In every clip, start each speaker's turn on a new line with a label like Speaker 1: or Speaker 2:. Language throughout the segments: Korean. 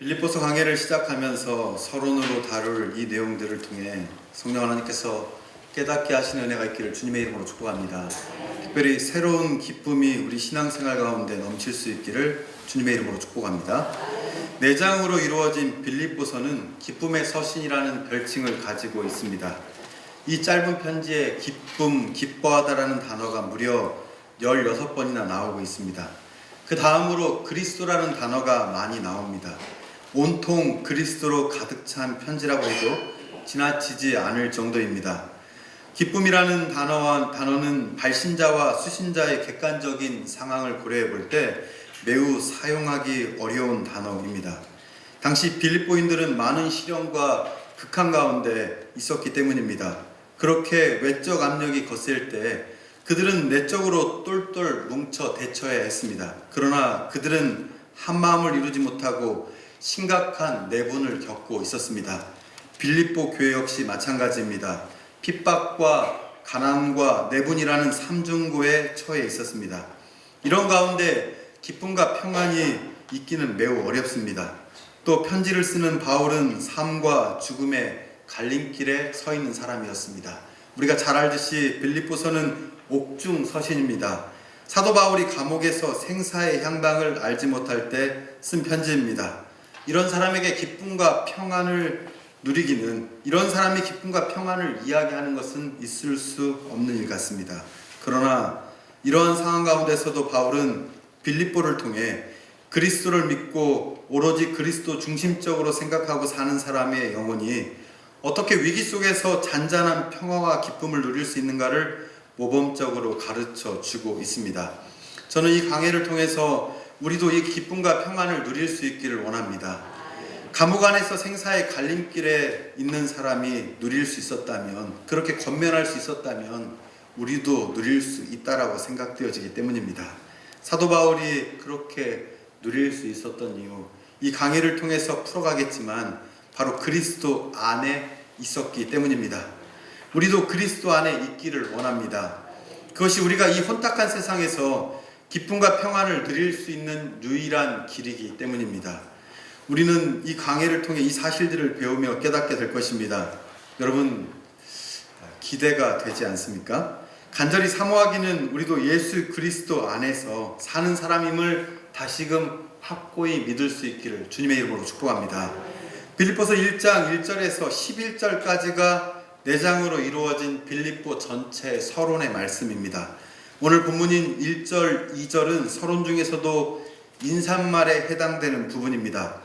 Speaker 1: 빌립보서 강해를 시작하면서 서론으로 다룰 이 내용들을 통해 성령 하나님께서 깨닫게 하시는 은혜가 있기를 주님의 이름으로 축복합니다. 특별히 새로운 기쁨이 우리 신앙생활 가운데 넘칠 수 있기를 주님의 이름으로 축복합니다. 4장으로 이루어진 빌립보서는 기쁨의 서신이라는 별칭을 가지고 있습니다. 이 짧은 편지에 기쁨, 기뻐하다라는 단어가 무려 16번이나 나오고 있습니다. 그 다음으로 그리스도라는 단어가 많이 나옵니다. 온통 그리스도로 가득 찬 편지라고 해도 지나치지 않을 정도입니다. 기쁨이라는 단어는 발신자와 수신자의 객관적인 상황을 고려해 볼 때 매우 사용하기 어려운 단어입니다. 당시 빌립보인들은 많은 시련과 극한 가운데 있었기 때문입니다. 그렇게 외적 압력이 거셀 때 그들은 내적으로 똘똘 뭉쳐 대처해야 했습니다. 그러나 그들은 한마음을 이루지 못하고 심각한 내분을 겪고 있었습니다. 빌립보 교회 역시 마찬가지입니다. 핍박과 가난과 내분이라는 삼중고에 처해 있었습니다. 이런 가운데 기쁨과 평안이 있기는 매우 어렵습니다. 또 편지를 쓰는 바울은 삶과 죽음의 갈림길에 서 있는 사람이었습니다. 우리가 잘 알듯이 빌립보서는 옥중 서신입니다. 사도 바울이 감옥에서 생사의 향방을 알지 못할 때 쓴 편지입니다. 이런 사람에게 기쁨과 평안을 누리기는, 이런 사람이 기쁨과 평안을 이야기하는 것은 있을 수 없는 일 같습니다. 그러나 이러한 상황 가운데서도 바울은 빌립보를 통해 그리스도를 믿고 오로지 그리스도 중심적으로 생각하고 사는 사람의 영혼이 어떻게 위기 속에서 잔잔한 평화와 기쁨을 누릴 수 있는가를 모범적으로 가르쳐 주고 있습니다. 저는 이 강해를 통해서 우리도 이 기쁨과 평안을 누릴 수 있기를 원합니다. 감옥 안에서 생사의 갈림길에 있는 사람이 누릴 수 있었다면, 그렇게 권면할 수 있었다면 우리도 누릴 수 있다라고 생각되어지기 때문입니다. 사도 바울이 그렇게 누릴 수 있었던 이유, 이 강해를 통해서 풀어가겠지만 바로 그리스도 안에 있었기 때문입니다. 우리도 그리스도 안에 있기를 원합니다. 그것이 우리가 이 혼탁한 세상에서 기쁨과 평안을 누릴 수 있는 유일한 길이기 때문입니다. 우리는 이 강해를 통해 이 사실들을 배우며 깨닫게 될 것입니다. 여러분, 기대가 되지 않습니까? 간절히 사모하기는 우리도 예수 그리스도 안에서 사는 사람임을 다시금 확고히 믿을 수 있기를 주님의 이름으로 축복합니다. 빌립보서 1장 1절에서 11절까지가 4장으로 이루어진 빌립보 전체 서론의 말씀입니다. 오늘 본문인 1절, 2절은 서론 중에서도 인사말에 해당되는 부분입니다.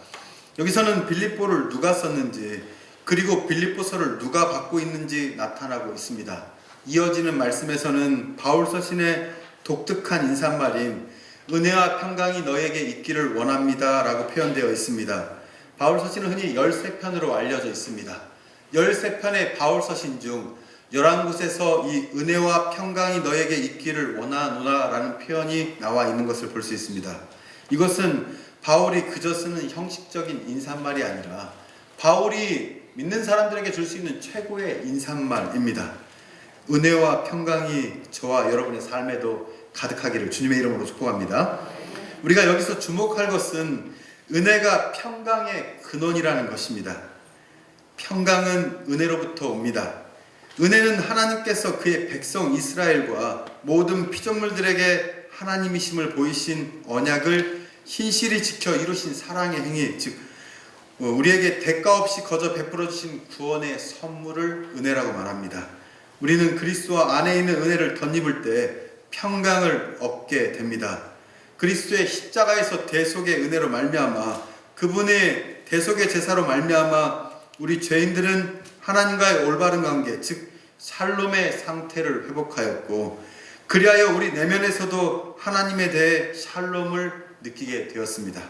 Speaker 1: 여기서는 빌립보를 누가 썼는지, 그리고 빌립보서를 누가 받고 있는지 나타나고 있습니다. 이어지는 말씀에서는 바울 서신의 독특한 인사말인 은혜와 평강이 너에게 있기를 원합니다 라고 표현되어 있습니다. 바울 서신은 흔히 13편으로 알려져 있습니다. 13편의 바울 서신 중 11곳에서 이 은혜와 평강이 너에게 있기를 원하노라 라는 표현이 나와 있는 것을 볼 수 있습니다. 이것은 바울이 그저 쓰는 형식적인 인사말이 아니라 바울이 믿는 사람들에게 줄 수 있는 최고의 인사말입니다. 은혜와 평강이 저와 여러분의 삶에도 가득하기를 주님의 이름으로 축복합니다. 우리가 여기서 주목할 것은 은혜가 평강의 근원이라는 것입니다. 평강은 은혜로부터 옵니다. 은혜는 하나님께서 그의 백성 이스라엘과 모든 피조물들에게 하나님이심을 보이신 언약을 신실히 지켜 이루신 사랑의 행위, 즉 우리에게 대가 없이 거저 베풀어 주신 구원의 선물을 은혜라고 말합니다. 우리는 그리스도 안에 있는 은혜를 덧입을 때 평강을 얻게 됩니다. 그리스도의 십자가에서 대속의 은혜로 말미암아, 그분의 대속의 제사로 말미암아 우리 죄인들은 하나님과의 올바른 관계, 즉 샬롬의 상태를 회복하였고, 그리하여 우리 내면에서도 하나님에 대해 샬롬을 느끼게 되었습니다.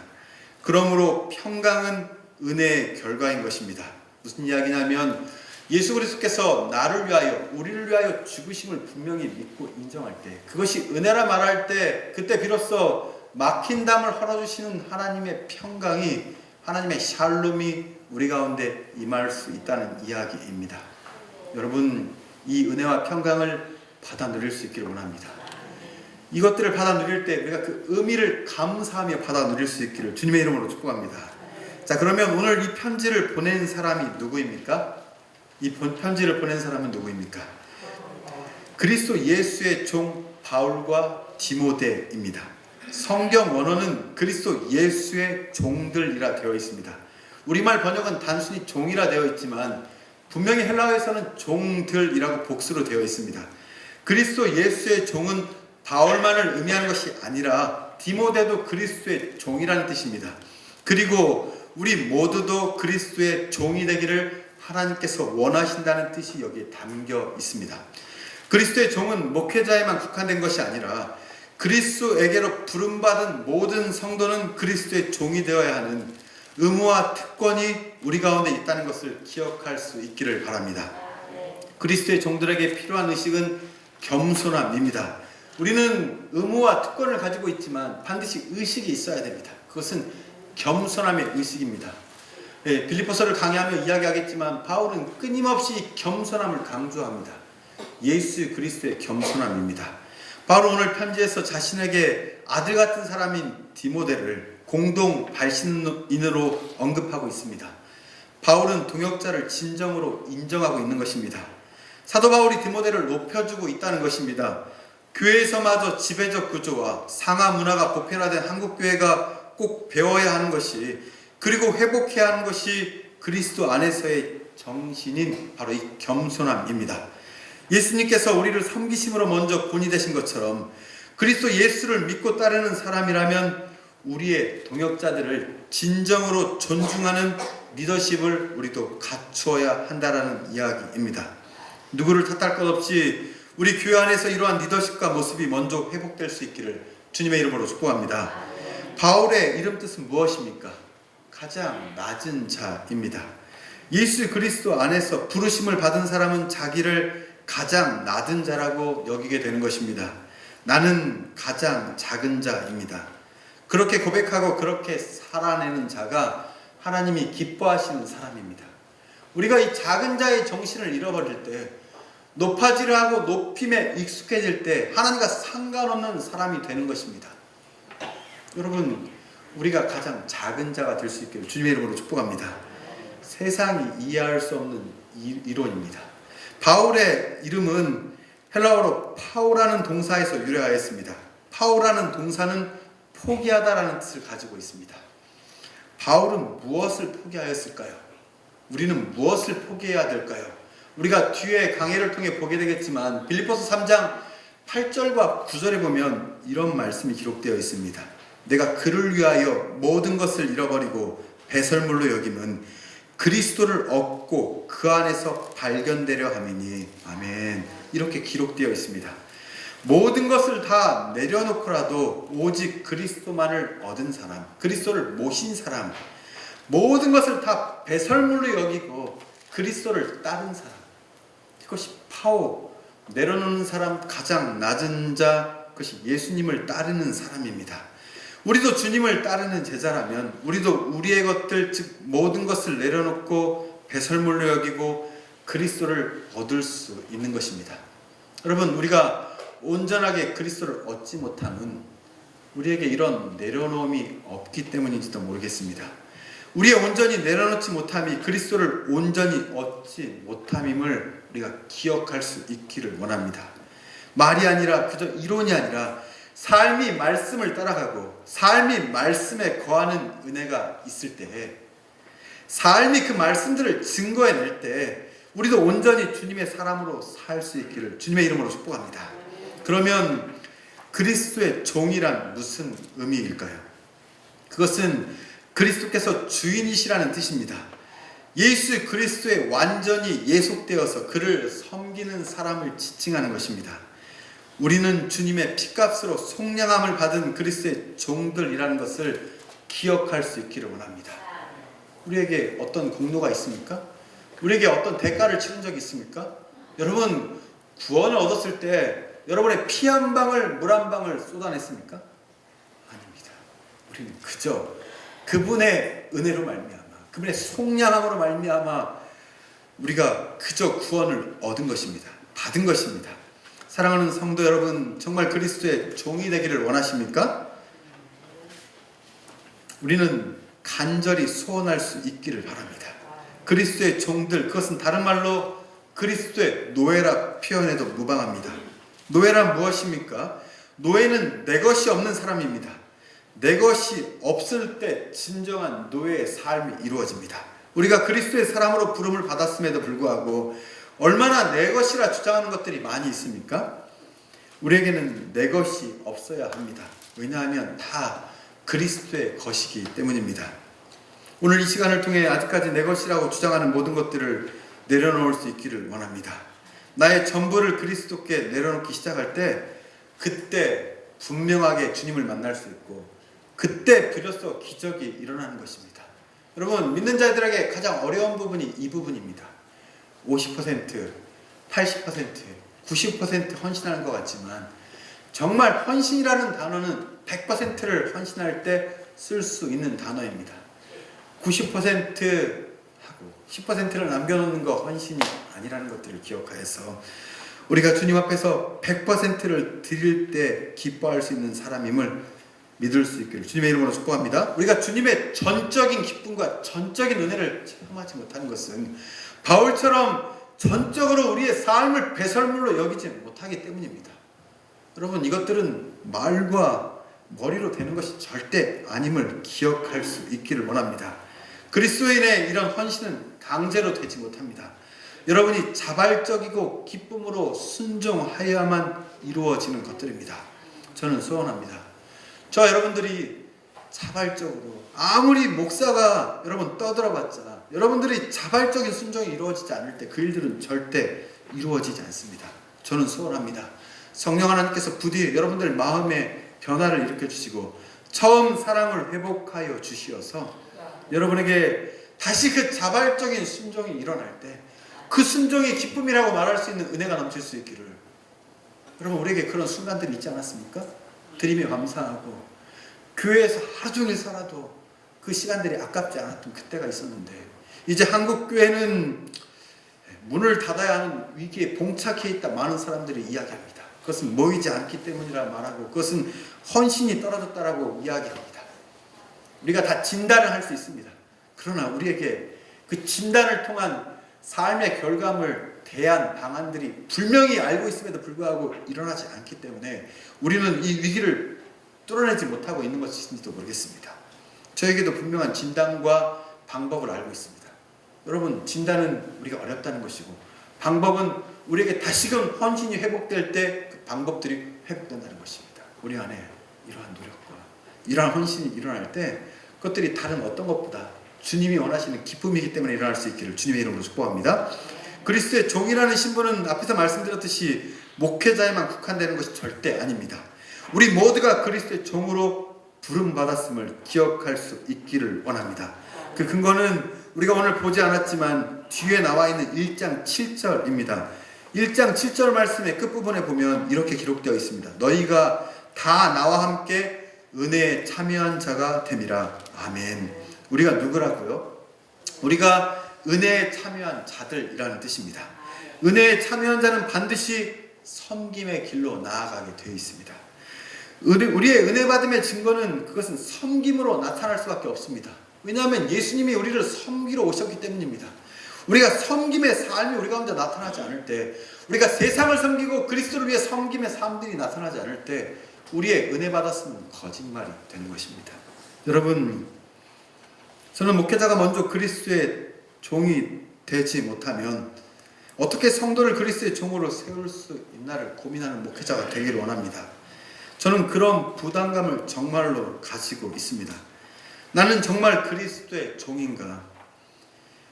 Speaker 1: 그러므로 평강은 은혜의 결과인 것입니다. 무슨 이야기냐면 예수 그리스도께서 나를 위하여, 우리를 위하여 죽으심을 분명히 믿고 인정할 때, 그것이 은혜라 말할 때, 그때 비로소 막힌 담을 헐어주시는 하나님의 평강이, 하나님의 샬롬이 우리 가운데 임할 수 있다는 이야기입니다. 여러분, 이 은혜와 평강을 받아 누릴 수 있기를 원합니다. 이것들을 받아 누릴 때 우리가 그 의미를 감사하며 받아 누릴 수 있기를 주님의 이름으로 축복합니다. 자, 그러면 오늘 이 편지를 보낸 사람이 누구입니까? 이 편지를 보낸 사람은 누구입니까? 그리스도 예수의 종 바울과 디모데입니다. 성경 원어는 그리스도 예수의 종들이라 되어 있습니다. 우리말 번역은 단순히 종이라 되어 있지만 분명히 헬라어에서는 종들이라고 복수로 되어 있습니다. 그리스도 예수의 종은 바울만을 의미하는 것이 아니라 디모데도 그리스도의 종이라는 뜻입니다. 그리고 우리 모두도 그리스도의 종이 되기를 하나님께서 원하신다는 뜻이 여기에 담겨 있습니다. 그리스도의 종은 목회자에만 국한된 것이 아니라 그리스도에게로 부름받은 모든 성도는 그리스도의 종이 되어야 하는 의무와 특권이 우리 가운데 있다는 것을 기억할 수 있기를 바랍니다. 그리스도의 종들에게 필요한 의식은 겸손함입니다. 우리는 의무와 특권을 가지고 있지만 반드시 의식이 있어야 됩니다. 그것은 겸손함의 의식입니다. 빌립보서를 강의하며 이야기하겠지만 바울은 끊임없이 겸손함을 강조합니다. 예수 그리스도의 겸손함입니다. 바울은 오늘 편지에서 자신에게 아들 같은 사람인 디모데를 공동 발신인으로 언급하고 있습니다. 바울은 동역자를 진정으로 인정하고 있는 것입니다. 사도 바울이 디모데를 높여주고 있다는 것입니다. 교회에서마저 지배적 구조와 상하 문화가 보편화된 한국교회가 꼭 배워야 하는 것이, 그리고 회복해야 하는 것이 그리스도 안에서의 정신인 바로 이 겸손함입니다. 예수님께서 우리를 섬기심으로 먼저 본이 되신 것처럼 그리스도 예수를 믿고 따르는 사람이라면 우리의 동역자들을 진정으로 존중하는 리더십을 우리도 갖추어야 한다라는 이야기입니다. 누구를 탓할 것 없이 우리 교회 안에서 이러한 리더십과 모습이 먼저 회복될 수 있기를 주님의 이름으로 축복합니다. 바울의 이름 뜻은 무엇입니까? 가장 낮은 자입니다. 예수 그리스도 안에서 부르심을 받은 사람은 자기를 가장 낮은 자라고 여기게 되는 것입니다. 나는 가장 작은 자입니다. 그렇게 고백하고 그렇게 살아내는 자가 하나님이 기뻐하시는 사람입니다. 우리가 이 작은 자의 정신을 잃어버릴 때, 높아지려 하고 높임에 익숙해질 때 하나님과 상관없는 사람이 되는 것입니다. 여러분, 우리가 가장 작은 자가 될 수 있기를 주님의 이름으로 축복합니다. 세상이 이해할 수 없는 이론입니다. 바울의 이름은 헬라어로 파오라는 동사에서 유래하였습니다. 파오라는 동사는 포기하다라는 뜻을 가지고 있습니다. 바울은 무엇을 포기하였을까요? 우리는 무엇을 포기해야 될까요? 우리가 뒤에 강해를 통해 보게 되겠지만 빌립보서 3장 8절과 9절에 보면 이런 말씀이 기록되어 있습니다. 내가 그를 위하여 모든 것을 잃어버리고 배설물로 여김은 그리스도를 얻고 그 안에서 발견되려 함이니. 아멘. 이렇게 기록되어 있습니다. 모든 것을 다 내려놓고라도 오직 그리스도만을 얻은 사람, 그리스도를 모신 사람, 모든 것을 다 배설물로 여기고 그리스도를 따른 사람, 그것이 파오, 내려놓는 사람, 가장 낮은 자, 그것이 예수님을 따르는 사람입니다. 우리도 주님을 따르는 제자라면 우리도 우리의 것들, 즉 모든 것을 내려놓고 배설물로 여기고 그리스도를 얻을 수 있는 것입니다. 여러분, 우리가 온전하게 그리스도를 얻지 못함은 우리에게 이런 내려놓음이 없기 때문인지도 모르겠습니다. 우리의 온전히 내려놓지 못함이 그리스도를 온전히 얻지 못함임을 우리가 기억할 수 있기를 원합니다. 말이 아니라 그저 이론이 아니라 삶이 말씀을 따라가고 삶이 말씀에 거하는 은혜가 있을 때, 삶이 그 말씀들을 증거해낼 때 우리도 온전히 주님의 사람으로 살 수 있기를 주님의 이름으로 축복합니다. 그러면 그리스도의 종이란 무슨 의미일까요? 그것은 그리스도께서 주인이시라는 뜻입니다. 예수 그리스도에 완전히 예속되어서 그를 섬기는 사람을 지칭하는 것입니다. 우리는 주님의 피값으로 속량함을 받은 그리스도의 종들이라는 것을 기억할 수 있기를 원합니다. 우리에게 어떤 공로가 있습니까? 우리에게 어떤 대가를 치른 적이 있습니까? 여러분, 구원을 얻었을 때 여러분의 피 한 방울, 물 한 방울 쏟아냈습니까? 아닙니다. 우리는 그저 그분의 은혜로 말미암아, 그분의 속량함으로 말미암아 우리가 그저 구원을 얻은 것입니다. 받은 것입니다. 사랑하는 성도 여러분, 정말 그리스도의 종이 되기를 원하십니까? 우리는 간절히 소원할 수 있기를 바랍니다. 그리스도의 종들, 그것은 다른 말로 그리스도의 노예라 표현해도 무방합니다. 노예란 무엇입니까? 노예는 내 것이 없는 사람입니다. 내 것이 없을 때 진정한 노예의 삶이 이루어집니다. 우리가 그리스도의 사람으로 부름을 받았음에도 불구하고 얼마나 내 것이라 주장하는 것들이 많이 있습니까? 우리에게는 내 것이 없어야 합니다. 왜냐하면 다 그리스도의 것이기 때문입니다. 오늘 이 시간을 통해 아직까지 내 것이라고 주장하는 모든 것들을 내려놓을 수 있기를 원합니다. 나의 전부를 그리스도께 내려놓기 시작할 때 그때 분명하게 주님을 만날 수 있고 그때 비로소 기적이 일어나는 것입니다. 여러분, 믿는 자들에게 가장 어려운 부분이 이 부분입니다. 50%, 80%, 90% 헌신하는 것 같지만 정말 헌신이라는 단어는 100%를 헌신할 때 쓸 수 있는 단어입니다. 90% 하고 10%를 남겨놓는 거 헌신이 아니라는 것들을 기억하여서 우리가 주님 앞에서 100%를 드릴 때 기뻐할 수 있는 사람임을 믿을 수 있기를 주님의 이름으로 축복합니다. 우리가 주님의 전적인 기쁨과 전적인 은혜를 체험하지 못하는 것은 바울처럼 전적으로 우리의 삶을 배설물로 여기지 못하기 때문입니다. 여러분, 이것들은 말과 머리로 되는 것이 절대 아님을 기억할 수 있기를 원합니다. 그리스도인의 이런 헌신은 강제로 되지 못합니다. 여러분이 자발적이고 기쁨으로 순종하여야만 이루어지는 것들입니다. 저는 소원합니다. 저 여러분들이 자발적으로 아무리 목사가 여러분 떠들어봤자 여러분들이 자발적인 순종이 이루어지지 않을 때 그 일들은 절대 이루어지지 않습니다. 저는 소원합니다. 성령 하나님께서 부디 여러분들 마음에 변화를 일으켜 주시고 처음 사랑을 회복하여 주시어서 여러분에게 다시 그 자발적인 순종이 일어날 때 그 순종이 기쁨이라고 말할 수 있는 은혜가 넘칠 수 있기를. 여러분, 우리에게 그런 순간들이 있지 않았습니까? 드리며 감사하고 교회에서 하루 종일 살아도 그 시간들이 아깝지 않았던 그때가 있었는데 이제 한국 교회는 문을 닫아야 하는 위기에 봉착해 있다 많은 사람들이 이야기합니다. 그것은 모이지 않기 때문이라 말하고 그것은 헌신이 떨어졌다라고 이야기합니다. 우리가 다 진단을 할 수 있습니다. 그러나 우리에게 그 진단을 통한 삶의 결과물, 대안, 방안들이 분명히 알고 있음에도 불구하고 일어나지 않기 때문에 우리는 이 위기를 뚫어내지 못하고 있는 것인지도 모르겠습니다. 저에게도 분명한 진단과 방법을 알고 있습니다. 여러분, 진단은 우리가 어렵다는 것이고 방법은 우리에게 다시금 헌신이 회복될 때 그 방법들이 회복된다는 것입니다. 우리 안에 이러한 노력과 이러한 헌신이 일어날 때 그것들이 다른 어떤 것보다 주님이 원하시는 기쁨이기 때문에 일어날 수 있기를 주님의 이름으로 축복합니다. 그리스도의 종이라는 신분은 앞에서 말씀드렸듯이 목회자에만 국한되는 것이 절대 아닙니다. 우리 모두가 그리스도의 종으로 부름받았음을 기억할 수 있기를 원합니다. 그 근거는 우리가 오늘 보지 않았지만 뒤에 나와 있는 1장 7절입니다. 1장 7절 말씀의 끝부분에 보면 이렇게 기록되어 있습니다. 너희가 다 나와 함께 은혜에 참여한 자가 됨이라. 아멘. 우리가 누구라고요? 우리가 은혜에 참여한 자들이라는 뜻입니다. 은혜에 참여한 자는 반드시 섬김의 길로 나아가게 되어 있습니다. 우리의 은혜 받음의 증거는 그것은 섬김으로 나타날 수밖에 없습니다. 왜냐하면 예수님이 우리를 섬기러 오셨기 때문입니다. 우리가 섬김의 삶이 우리 가운데 나타나지 않을 때, 우리가 세상을 섬기고 그리스도를 위해 섬김의 삶들이 나타나지 않을 때 우리의 은혜 받았으면 거짓말이 되는 것입니다. 여러분, 저는 목회자가 먼저 그리스도의 종이 되지 못하면 어떻게 성도를 그리스도의 종으로 세울 수 있나를 고민하는 목회자가 되기를 원합니다. 저는 그런 부담감을 정말로 가지고 있습니다. 나는 정말 그리스도의 종인가?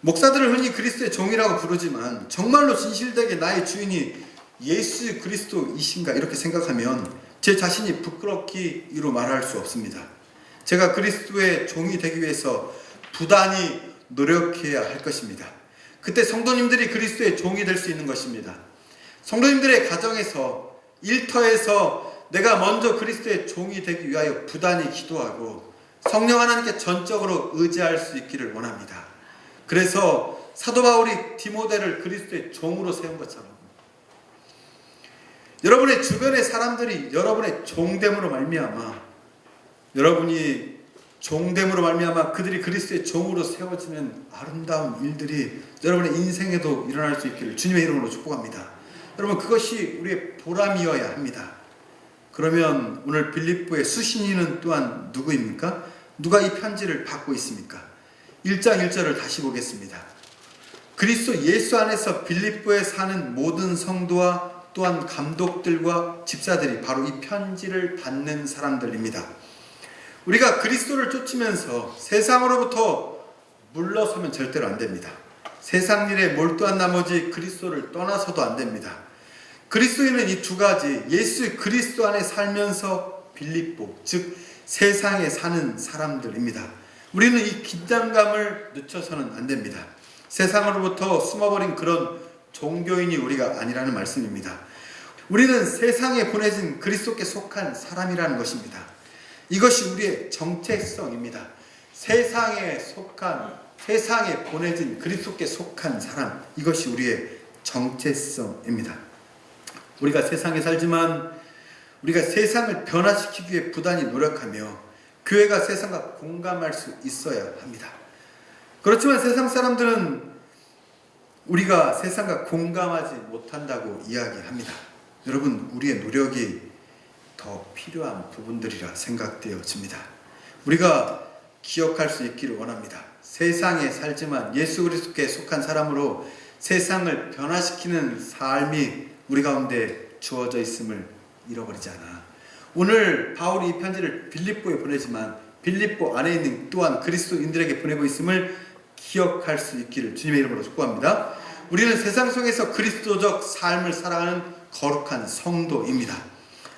Speaker 1: 목사들을 흔히 그리스도의 종이라고 부르지만 정말로 진실되게 나의 주인이 예수 그리스도이신가 이렇게 생각하면 제 자신이 부끄럽기 이루 말할 수 없습니다. 제가 그리스도의 종이 되기 위해서 부단히 노력해야 할 것입니다. 그때 성도님들이 그리스도의 종이 될 수 있는 것입니다. 성도님들의 가정에서, 일터에서 내가 먼저 그리스도의 종이 되기 위하여 부단히 기도하고 성령 하나님께 전적으로 의지할 수 있기를 원합니다. 그래서 사도 바울이 디모데를 그리스도의 종으로 세운 것처럼 여러분의 주변의 사람들이 여러분의 종됨으로 말미암아 여러분이 종됨으로 말미암아 그들이 그리스도의 종으로 세워지면 아름다운 일들이 여러분의 인생에도 일어날 수 있기를 주님의 이름으로 축복합니다. 여러분, 그것이 우리의 보람이어야 합니다. 그러면 오늘 빌립보의 수신인은 또한 누구입니까? 누가 이 편지를 받고 있습니까? 1장 1절을 다시 보겠습니다. 그리스도 예수 안에서 빌립보에 사는 모든 성도와 또한 감독들과 집사들이 바로 이 편지를 받는 사람들입니다. 우리가 그리스도를 쫓으면서 세상으로부터 물러서면 절대로 안 됩니다. 세상 일에 몰두한 나머지 그리스도를 떠나서도 안 됩니다. 그리스도인은 이 두 가지, 예수 그리스도 안에 살면서 빌립보, 즉 세상에 사는 사람들입니다. 우리는 이 긴장감을 늦춰서는 안 됩니다. 세상으로부터 숨어버린 그런 종교인이 우리가 아니라는 말씀입니다. 우리는 세상에 보내진 그리스도께 속한 사람이라는 것입니다. 이것이 우리의 정체성입니다. 세상에 보내진 그리스도께 속한 사람, 이것이 우리의 정체성입니다. 우리가 세상에 살지만 우리가 세상을 변화시키기 위해 부단히 노력하며 교회가 세상과 공감할 수 있어야 합니다. 그렇지만 세상 사람들은 우리가 세상과 공감하지 못한다고 이야기합니다. 여러분, 우리의 노력이 더 필요한 부분들이라 생각되어집니다. 우리가 기억할 수 있기를 원합니다. 세상에 살지만 예수 그리스도께 속한 사람으로 세상을 변화시키는 삶이 우리 가운데 주어져 있음을 잃어버리지 않아. 오늘 바울이 이 편지를 빌립보에 보내지만 빌립보 안에 있는 또한 그리스도인들에게 보내고 있음을 기억할 수 있기를 주님의 이름으로 축복합니다. 우리는 세상 속에서 그리스도적 삶을 살아가는 거룩한 성도입니다.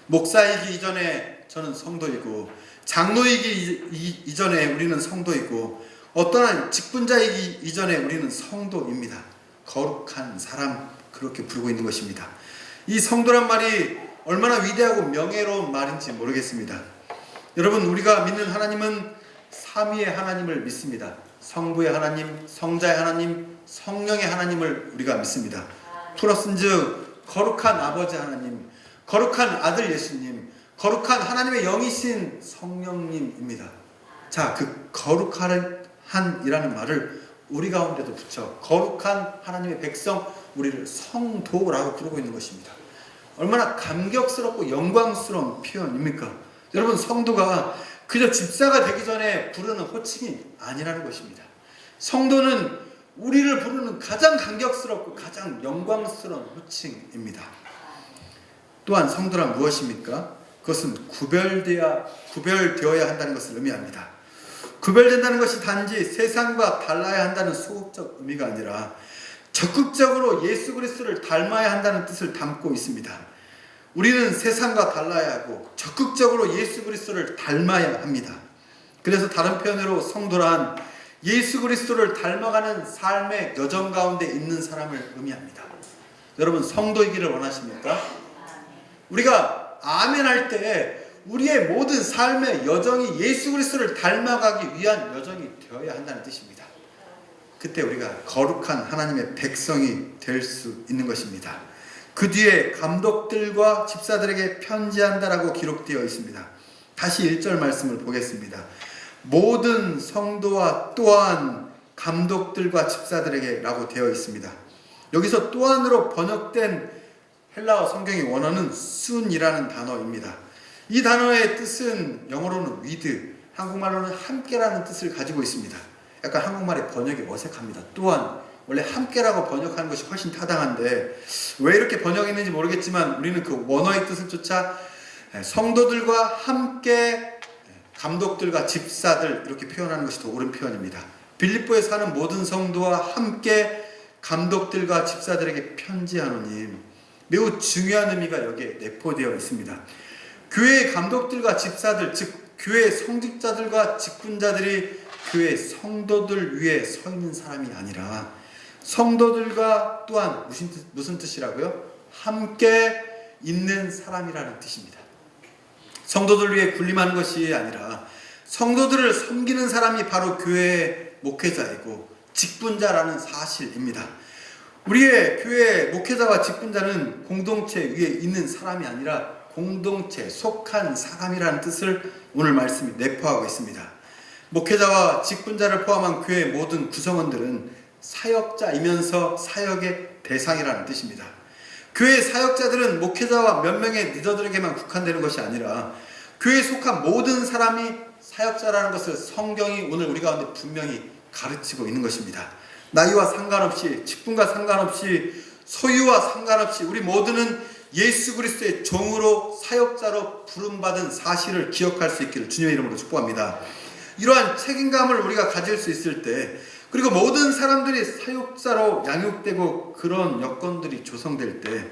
Speaker 1: 목사이기 이전에 저는 성도이고, 장로이기 이전에 우리는 성도이고, 어떠한 직분자이기 이전에 우리는 성도입니다. 거룩한 사람, 그렇게 부르고 있는 것입니다. 이 성도란 말이 얼마나 위대하고 명예로운 말인지 모르겠습니다. 여러분, 우리가 믿는 하나님은 삼위의 하나님을 믿습니다. 성부의 하나님, 성자의 하나님, 성령의 하나님을 우리가 믿습니다. 플러스인즉 거룩한 아버지 하나님, 거룩한 아들 예수님, 거룩한 하나님의 영이신 성령님입니다. 자, 그 거룩한이라는 말을 우리 가운데도 붙여 거룩한 하나님의 백성, 우리를 성도라고 부르고 있는 것입니다. 얼마나 감격스럽고 영광스러운 표현입니까? 여러분, 성도가 그저 집사가 되기 전에 부르는 호칭이 아니라는 것입니다. 성도는 우리를 부르는 가장 감격스럽고 가장 영광스러운 호칭입니다. 또한 성도란 무엇입니까? 그것은 구별되어야 한다는 것을 의미합니다. 구별된다는 것이 단지 세상과 달라야 한다는 소극적 의미가 아니라 적극적으로 예수 그리스도를 닮아야 한다는 뜻을 담고 있습니다. 우리는 세상과 달라야 하고 적극적으로 예수 그리스도를 닮아야 합니다. 그래서 다른 표현으로 성도란 예수 그리스도를 닮아가는 삶의 여정 가운데 있는 사람을 의미합니다. 여러분, 성도이기를 원하십니까? 우리가 아멘 할 때 우리의 모든 삶의 여정이 예수 그리스도를 닮아가기 위한 여정이 되어야 한다는 뜻입니다. 그때 우리가 거룩한 하나님의 백성이 될 수 있는 것입니다. 그 뒤에 감독들과 집사들에게 편지한다라고 기록되어 있습니다. 다시 1절 말씀을 보겠습니다. 모든 성도와 또한 감독들과 집사들에게 라고 되어 있습니다. 여기서 또한으로 번역된 헬라어 성경의 원어는 순이라는 단어입니다. 이 단어의 뜻은 영어로는 with, 한국말로는 함께라는 뜻을 가지고 있습니다. 약간 한국말의 번역이 어색합니다. 또한 원래 함께라고 번역하는 것이 훨씬 타당한데 왜 이렇게 번역했는지 모르겠지만 우리는 그 원어의 뜻을 쫓아 성도들과 함께 감독들과 집사들 이렇게 표현하는 것이 더 옳은 표현입니다. 빌립보에 사는 모든 성도와 함께 감독들과 집사들에게 편지하노니, 매우 중요한 의미가 여기에 내포되어 있습니다. 교회의 감독들과 집사들, 즉 교회의 성직자들과 직분자들이 교회 성도들 위에 서 있는 사람이 아니라 성도들과 또한 무슨 뜻이라고요? 함께 있는 사람이라는 뜻입니다. 성도들 위해 군림하는 것이 아니라 성도들을 섬기는 사람이 바로 교회의 목회자이고 직분자라는 사실입니다. 우리의 교회 목회자와 직분자는 공동체 위에 있는 사람이 아니라 공동체에 속한 사람이라는 뜻을 오늘 말씀이 내포하고 있습니다. 목회자와 직분자를 포함한 교회의 모든 구성원들은 사역자이면서 사역의 대상이라는 뜻입니다. 교회의 사역자들은 목회자와 몇 명의 리더들에게만 국한되는 것이 아니라 교회에 속한 모든 사람이 사역자라는 것을 성경이 오늘 우리 가운데 분명히 가르치고 있는 것입니다. 나이와 상관없이, 직분과 상관없이, 소유와 상관없이 우리 모두는 예수 그리스도의 종으로 사역자로 부름받은 사실을 기억할 수 있기를 주님의 이름으로 축복합니다. 이러한 책임감을 우리가 가질 수 있을 때, 그리고 모든 사람들이 사역자로 양육되고 그런 여건들이 조성될 때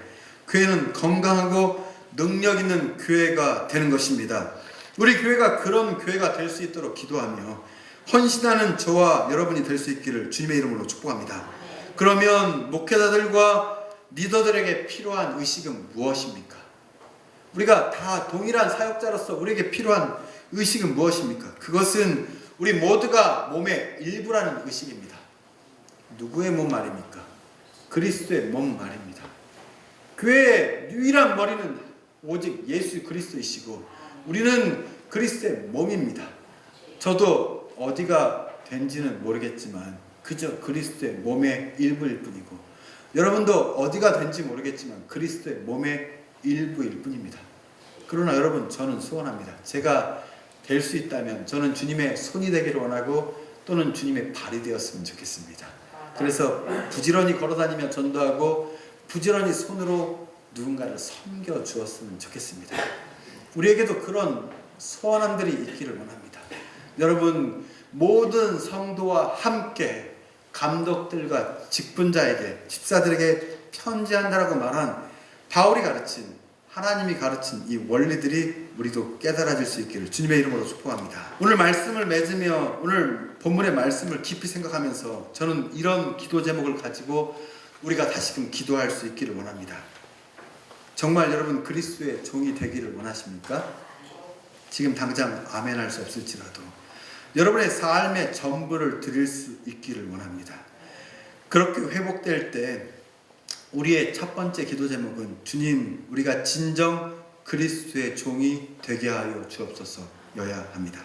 Speaker 1: 교회는 건강하고 능력 있는 교회가 되는 것입니다. 우리 교회가 그런 교회가 될 수 있도록 기도하며 헌신하는 저와 여러분이 될 수 있기를 주님의 이름으로 축복합니다. 그러면 목회자들과 리더들에게 필요한 의식은 무엇입니까? 우리가 다 동일한 사역자로서 우리에게 필요한 의식은 무엇입니까? 그것은 우리 모두가 몸의 일부라는 의식입니다. 누구의 몸 말입니까? 그리스도의 몸 말입니다. 교회의 유일한 머리는 오직 예수 그리스도이시고 우리는 그리스도의 몸입니다. 저도 어디가 된지는 모르겠지만 그저 그리스도의 몸의 일부일 뿐이고, 여러분도 어디가 된지 모르겠지만 그리스도의 몸의 일부일 뿐입니다. 그러나 여러분, 저는 소원합니다. 제가 될 수 있다면 저는 주님의 손이 되기를 원하고 또는 주님의 발이 되었으면 좋겠습니다. 그래서 부지런히 걸어다니며 전도하고 부지런히 손으로 누군가를 섬겨 주었으면 좋겠습니다. 우리에게도 그런 소원함들이 있기를 원합니다. 여러분, 모든 성도와 함께 감독들과 직분자에게, 집사들에게 편지한다라고 말한 바울이 가르친, 하나님이 가르친 이 원리들이 우리도 깨달아질 수 있기를 주님의 이름으로 축복합니다. 오늘 말씀을 맺으며 오늘 본문의 말씀을 깊이 생각하면서 저는 이런 기도 제목을 가지고 우리가 다시금 기도할 수 있기를 원합니다. 정말 여러분 그리스도의 종이 되기를 원하십니까? 지금 당장 아멘 할 수 없을지라도 여러분의 삶의 전부를 드릴 수 있기를 원합니다. 그렇게 회복될 때 우리의 첫 번째 기도 제목은 주님, 우리가 진정 그리스도의 종이 되게 하여 주옵소서여야 합니다.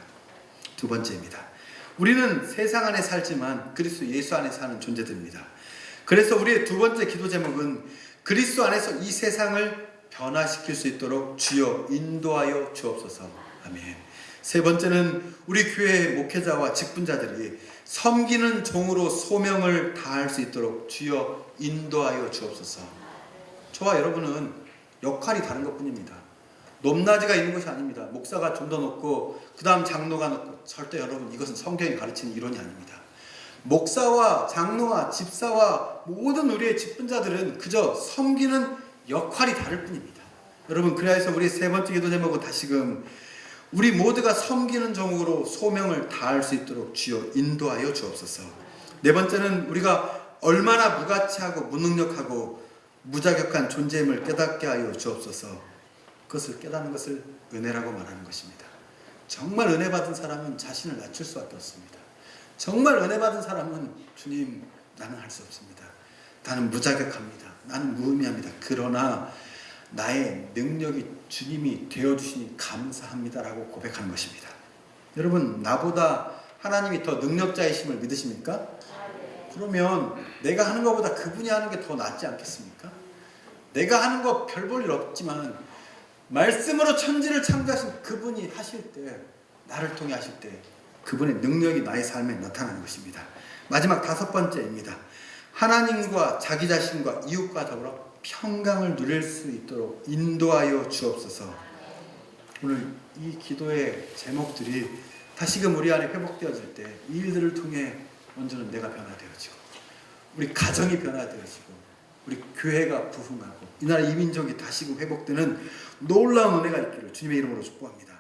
Speaker 1: 두 번째입니다. 우리는 세상 안에 살지만 그리스도 예수 안에 사는 존재들입니다. 그래서 우리의 두 번째 기도 제목은 그리스도 안에서 이 세상을 변화시킬 수 있도록 주여 인도하여 주옵소서. 아멘. 세 번째는 우리 교회의 목회자와 직분자들이 섬기는 종으로 소명을 다할 수 있도록 주여 인도하여 주옵소서. 저와 여러분은 역할이 다른 것뿐입니다. 높낮이가 있는 것이 아닙니다. 목사가 좀 더 높고 그 다음 장로가 높고, 절대 여러분 이것은 성경이 가르치는 이론이 아닙니다. 목사와 장로와 집사와 모든 우리의 직분자들은 그저 섬기는 역할이 다를 뿐입니다. 여러분, 그래서 우리 세 번째 기도 제목은 다시금 우리 모두가 섬기는 종으로 소명을 다할 수 있도록 주여 인도하여 주옵소서. 네 번째는 우리가 얼마나 무가치하고 무능력하고 무자격한 존재임을 깨닫게 하여 주옵소서. 그것을 깨닫는 것을 은혜라고 말하는 것입니다. 정말 은혜 받은 사람은 자신을 낮출 수밖에 없습니다. 정말 은혜 받은 사람은 주님, 나는 할 수 없습니다. 나는 무자격합니다. 나는 무의미합니다. 그러나 나의 능력이 주님이 되어주시니 감사합니다라고 고백하는 것입니다. 여러분, 나보다 하나님이 더 능력자이심을 믿으십니까? 그러면 내가 하는 것보다 그분이 하는 게 더 낫지 않겠습니까? 내가 하는 거 별 볼 일 없지만 말씀으로 천지를 창조하신 그분이 하실 때, 나를 통해 하실 때 그분의 능력이 나의 삶에 나타나는 것입니다. 마지막 다섯 번째입니다. 하나님과 자기 자신과 이웃과 더불어 평강을 누릴 수 있도록 인도하여 주옵소서. 오늘 이 기도의 제목들이 다시금 우리 안에 회복되어질 때 이 일들을 통해 먼저는 내가 변화되어지고 우리 가정이 변화되어지고 우리 교회가 부흥하고 이 나라 이 민족이 다시금 회복되는 놀라운 은혜가 있기를 주님의 이름으로 축복합니다.